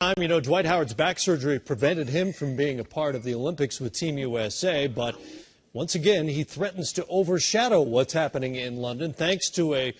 You know, Dwight Howard's back surgery prevented him from being a part of the Olympics with Team USA, but once again, he threatens to overshadow what's happening in London thanks to a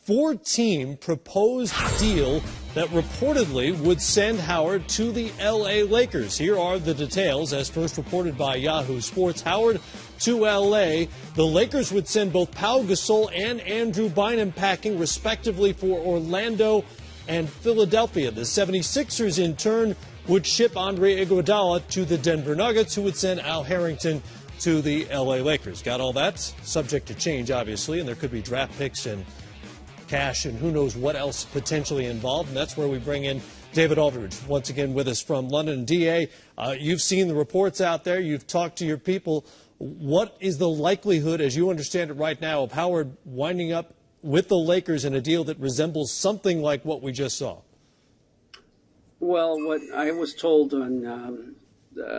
four-team proposed deal that reportedly would send Howard to the L.A. Lakers. Here are the details, as first reported by Yahoo Sports. Howard to L.A. The Lakers would send both Pau Gasol and Andrew Bynum packing, respectively, for Orlando and Philadelphia. The 76ers, in turn, would ship Andre Iguodala to the Denver Nuggets, who would send Al Harrington to the L.A. Lakers. Got all that? Subject to change, obviously, and there could be draft picks and cash and who knows what else potentially involved. And that's where we bring in David Aldridge, once again with us from London. DA, you've seen the reports out there. You've talked to your people. What is the likelihood, as you understand it right now, of Howard winding up with the Lakers in a deal that resembles something like what we just saw? Well, what I was told on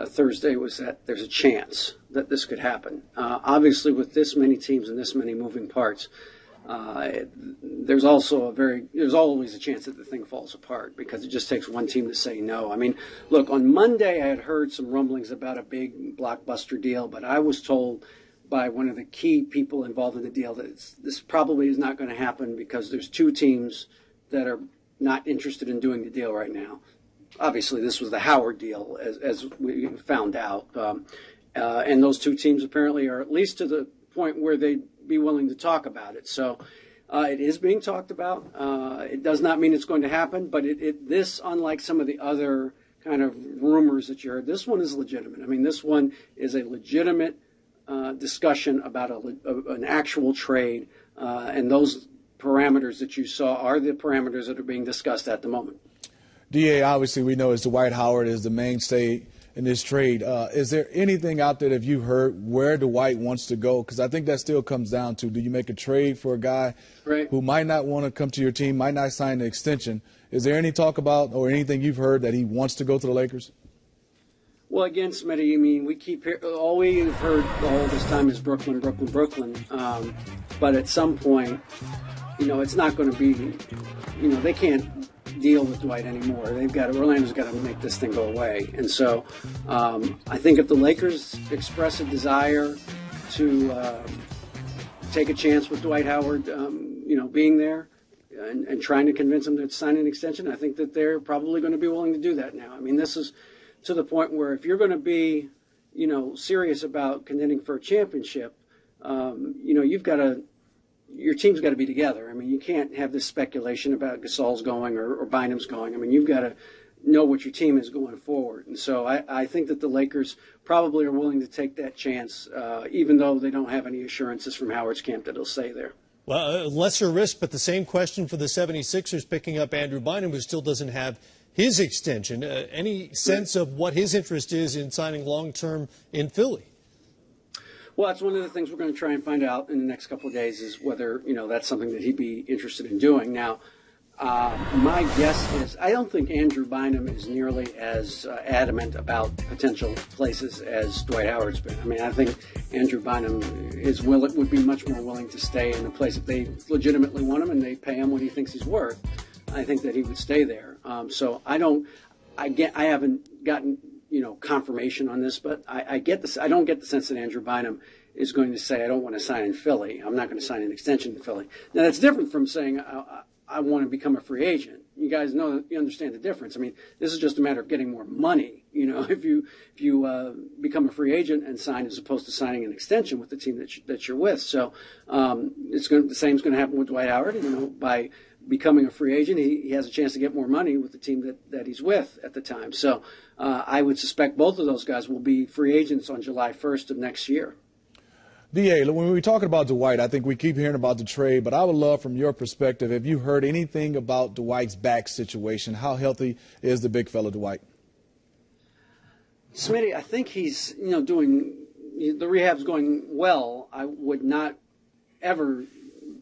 Thursday was that there's a chance that this could happen. Obviously, with this many teams and this many moving parts, there's always a chance that the thing falls apart because it just takes one team to say no. I mean, look, on Monday I had heard some rumblings about a big blockbuster deal, but I was told by one of the key people involved in the deal that this probably is not going to happen because there's two teams that are not interested in doing the deal right now. Obviously, this was the Howard deal, as we found out. And those two teams apparently are at least to the point where they'd be willing to talk about it. So it is being talked about. It does not mean it's going to happen, but this, unlike some of the other kind of rumors that you heard, this one is legitimate. I mean, this one is a legitimate discussion about an actual trade, and those parameters that you saw are the parameters that are being discussed at the moment. DA, obviously we know Dwight Howard is the mainstay in this trade. Is there anything out there that you've heard where Dwight wants to go? Because I think that still comes down to, do you make a trade for a guy who might not want to come to your team, might not sign the extension? Is there any talk about or anything you've heard that he wants to go to the Lakers? Well, again, Smitty, I mean, all we've heard the whole this time is Brooklyn, Brooklyn, Brooklyn. But at some point, it's not going to be, they can't deal with Dwight anymore. Orlando's got to make this thing go away. And so I think if the Lakers express a desire to take a chance with Dwight Howard, being there and trying to convince him to sign an extension, I think that they're probably going to be willing to do that now. I mean, this is to the point where if you're going to be, serious about contending for a championship, your team's got to be together. I mean, you can't have this speculation about Gasol's going or Bynum's going. I mean, you've got to know what your team is going forward. And so I think that the Lakers probably are willing to take that chance, even though they don't have any assurances from Howard's camp that he'll stay there. Well, lesser risk, but the same question for the 76ers picking up Andrew Bynum, who still doesn't have his extension. Any sense of what his interest is in signing long-term in Philly? Well, that's one of the things we're going to try and find out in the next couple of days is whether, that's something that he'd be interested in doing. Now, my guess is I don't think Andrew Bynum is nearly as adamant about potential places as Dwight Howard's been. I mean, I think Andrew Bynum would be much more willing to stay in a place if they legitimately want him and they pay him what he thinks he's worth. I think that he would stay there. So I haven't gotten confirmation on this, but I get this. I don't get the sense that Andrew Bynum is going to say, I don't want to sign in Philly. I'm not going to sign an extension in Philly. Now, that's different from saying I want to become a free agent. You guys know, you understand the difference. I mean, this is just a matter of getting more money. If you become a free agent and sign as opposed to signing an extension with the team that you're with. So the same's going to happen with Dwight Howard. By becoming a free agent, he has a chance to get more money with the team that he's with at the time. So I would suspect both of those guys will be free agents on July 1st of next year. DA, when we're talking about Dwight, I think we keep hearing about the trade, but I would love from your perspective, have you heard anything about Dwight's back situation? How healthy is the big fella Dwight? Smitty, I think he's, the rehab's going well. I would not ever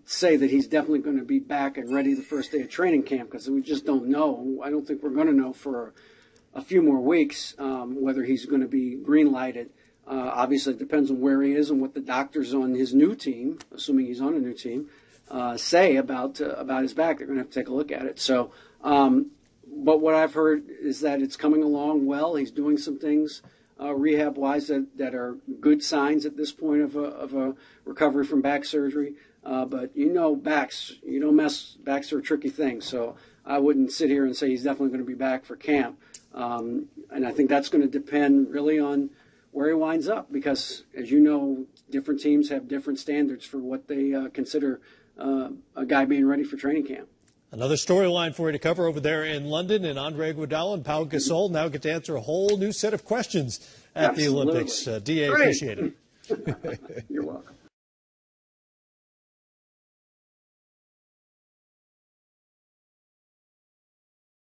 say that he's definitely going to be back and ready the first day of training camp because we just don't know. I don't think we're going to know for a few more weeks whether he's going to be green-lighted. Obviously, it depends on where he is and what the doctors on his new team, assuming he's on a new team, say about his back. They're going to have to take a look at it. So But what I've heard is that it's coming along well. He's doing some things rehab-wise that are good signs at this point of a recovery from back surgery. But backs, backs are a tricky thing. So I wouldn't sit here and say he's definitely going to be back for camp. And I think that's going to depend really on where he winds up because, as you know, different teams have different standards for what they consider a guy being ready for training camp. Another storyline for you to cover over there in London, and Andre Iguodala and Pau Gasol now get to answer a whole new set of questions at the Olympics. DA, Great. appreciate it. You're welcome.